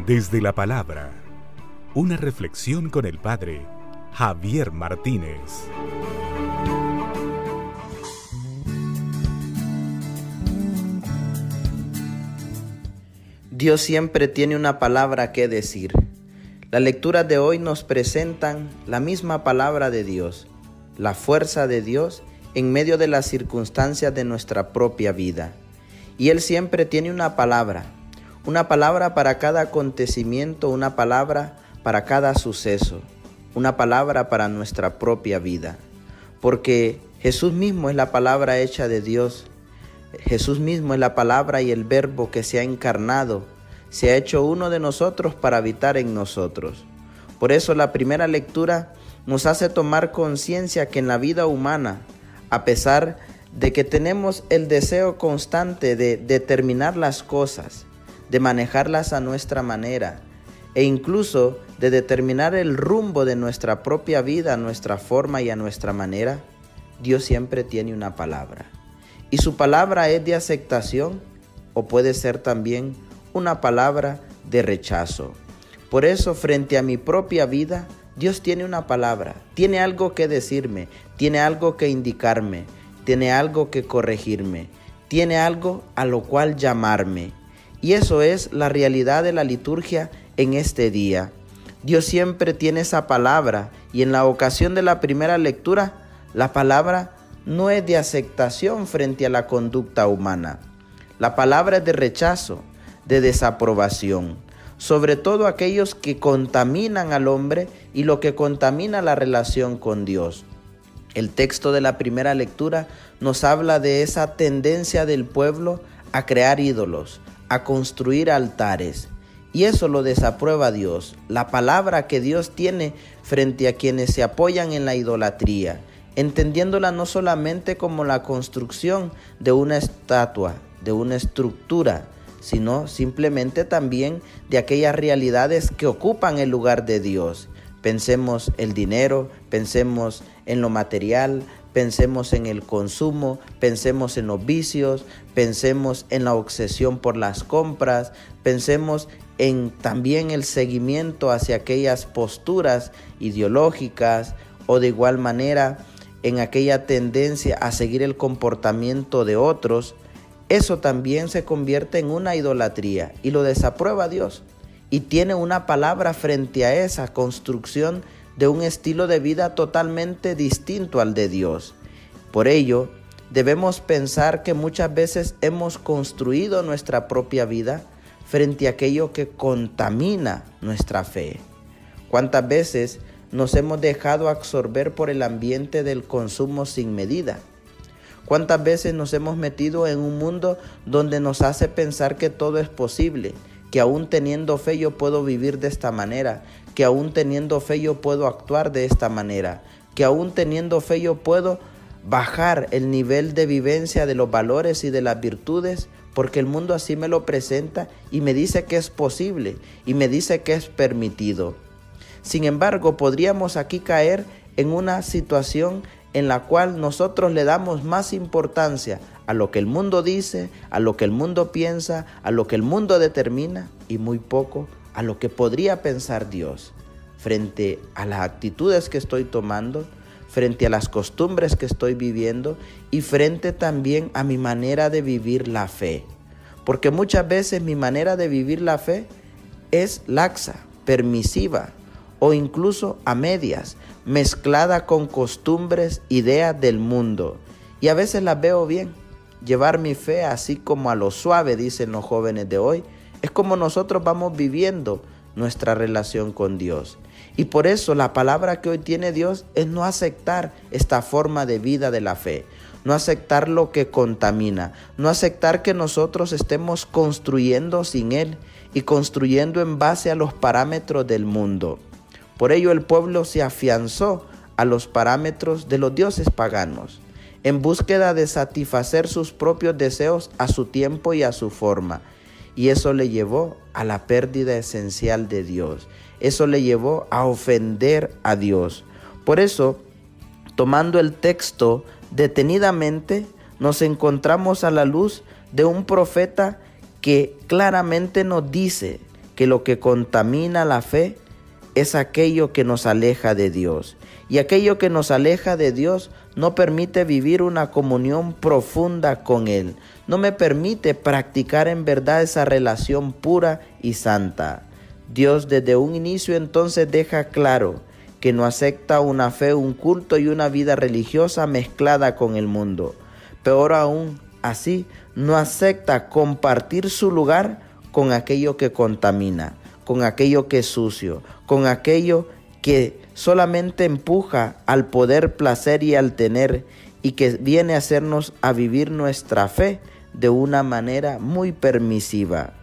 Desde la palabra, una reflexión con el Padre Javier Martínez. Dios siempre tiene una palabra que decir. Las lecturas de hoy nos presentan la misma palabra de Dios, la fuerza de Dios en medio de las circunstancias de nuestra propia vida. Y Él siempre tiene una palabra para cada acontecimiento, una palabra para cada suceso, una palabra para nuestra propia vida. Porque Jesús mismo es la palabra hecha de Dios. Jesús mismo es la palabra y el verbo que se ha encarnado, se ha hecho uno de nosotros para habitar en nosotros. Por eso la primera lectura nos hace tomar conciencia que en la vida humana, a pesar de que tenemos el deseo constante de determinar las cosas, de manejarlas a nuestra manera e incluso de determinar el rumbo de nuestra propia vida a nuestra forma y a nuestra manera, Dios siempre tiene una palabra. Y su palabra es de aceptación o puede ser también una palabra de rechazo. Por eso, frente a mi propia vida, Dios tiene una palabra, tiene algo que decirme, tiene algo que indicarme, tiene algo que corregirme, tiene algo a lo cual llamarme. Y eso es la realidad de la liturgia en este día. Dios siempre tiene esa palabra y en la ocasión de la primera lectura, la palabra no es de aceptación frente a la conducta humana. La palabra es de rechazo, de desaprobación, sobre todo aquellos que contaminan al hombre y lo que contamina la relación con Dios. El texto de la primera lectura nos habla de esa tendencia del pueblo a crear ídolos, a construir altares. Y eso lo desaprueba Dios, la palabra que Dios tiene frente a quienes se apoyan en la idolatría, entendiéndola no solamente como la construcción de una estatua, de una estructura, sino simplemente también de aquellas realidades que ocupan el lugar de Dios. Pensemos el dinero, pensemos en lo material, pensemos en el consumo, pensemos en los vicios, pensemos en la obsesión por las compras, pensemos en también el seguimiento hacia aquellas posturas ideológicas o de igual manera en aquella tendencia a seguir el comportamiento de otros. Eso también se convierte en una idolatría y lo desaprueba Dios. Y tiene una palabra frente a esa construcción de un estilo de vida totalmente distinto al de Dios. Por ello, debemos pensar que muchas veces hemos construido nuestra propia vida frente a aquello que contamina nuestra fe. ¿Cuántas veces nos hemos dejado absorber por el ambiente del consumo sin medida? ¿Cuántas veces nos hemos metido en un mundo donde nos hace pensar que todo es posible? Que aún teniendo fe yo puedo vivir de esta manera, que aún teniendo fe yo puedo actuar de esta manera, que aún teniendo fe yo puedo bajar el nivel de vivencia de los valores y de las virtudes, porque el mundo así me lo presenta y me dice que es posible y me dice que es permitido. Sin embargo, podríamos aquí caer en una situación en la cual nosotros le damos más importancia a lo que el mundo dice, a lo que el mundo piensa, a lo que el mundo determina y muy poco a lo que podría pensar Dios frente a las actitudes que estoy tomando, frente a las costumbres que estoy viviendo y frente también a mi manera de vivir la fe. Porque muchas veces mi manera de vivir la fe es laxa, permisiva o incluso a medias, mezclada con costumbres, ideas del mundo. Y a veces las veo bien. Llevar mi fe así como a lo suave, dicen los jóvenes de hoy, es como nosotros vamos viviendo nuestra relación con Dios. Y por eso la palabra que hoy tiene Dios es no aceptar esta forma de vida de la fe, no aceptar lo que contamina, no aceptar que nosotros estemos construyendo sin Él y construyendo en base a los parámetros del mundo. Por ello el pueblo se afianzó a los parámetros de los dioses paganos, en búsqueda de satisfacer sus propios deseos a su tiempo y a su forma. Y eso le llevó a la pérdida esencial de Dios. Eso le llevó a ofender a Dios. Por eso, tomando el texto detenidamente, nos encontramos a la luz de un profeta que claramente nos dice que lo que contamina la fe es aquello que nos aleja de Dios. Y aquello que nos aleja de Dios no permite vivir una comunión profunda con Él. No me permite practicar en verdad esa relación pura y santa. Dios desde un inicio entonces deja claro que no acepta una fe, un culto y una vida religiosa mezclada con el mundo. Peor aún, así no acepta compartir su lugar con aquello que contamina, con aquello que es sucio, con aquello que solamente empuja al poder, placer y al tener, y que viene a hacernos a vivir nuestra fe de una manera muy permisiva.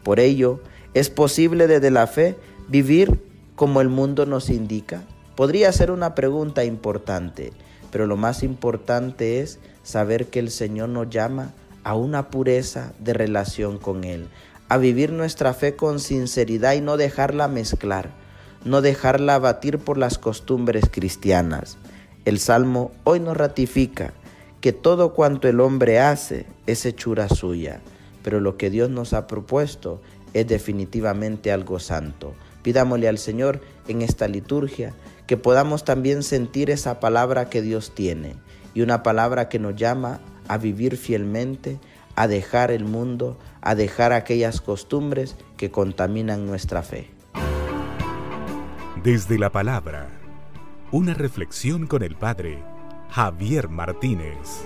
Por ello, ¿es posible desde la fe vivir como el mundo nos indica? Podría ser una pregunta importante, pero lo más importante es saber que el Señor nos llama a una pureza de relación con Él, a vivir nuestra fe con sinceridad y no dejarla mezclar, no dejarla abatir por las costumbres cristianas. El Salmo hoy nos ratifica que todo cuanto el hombre hace es hechura suya, pero lo que Dios nos ha propuesto es definitivamente algo santo. Pidámosle al Señor en esta liturgia que podamos también sentir esa palabra que Dios tiene, y una palabra que nos llama a vivir fielmente, a dejar el mundo, a dejar aquellas costumbres que contaminan nuestra fe. Desde la palabra, una reflexión con el Padre Javier Martínez.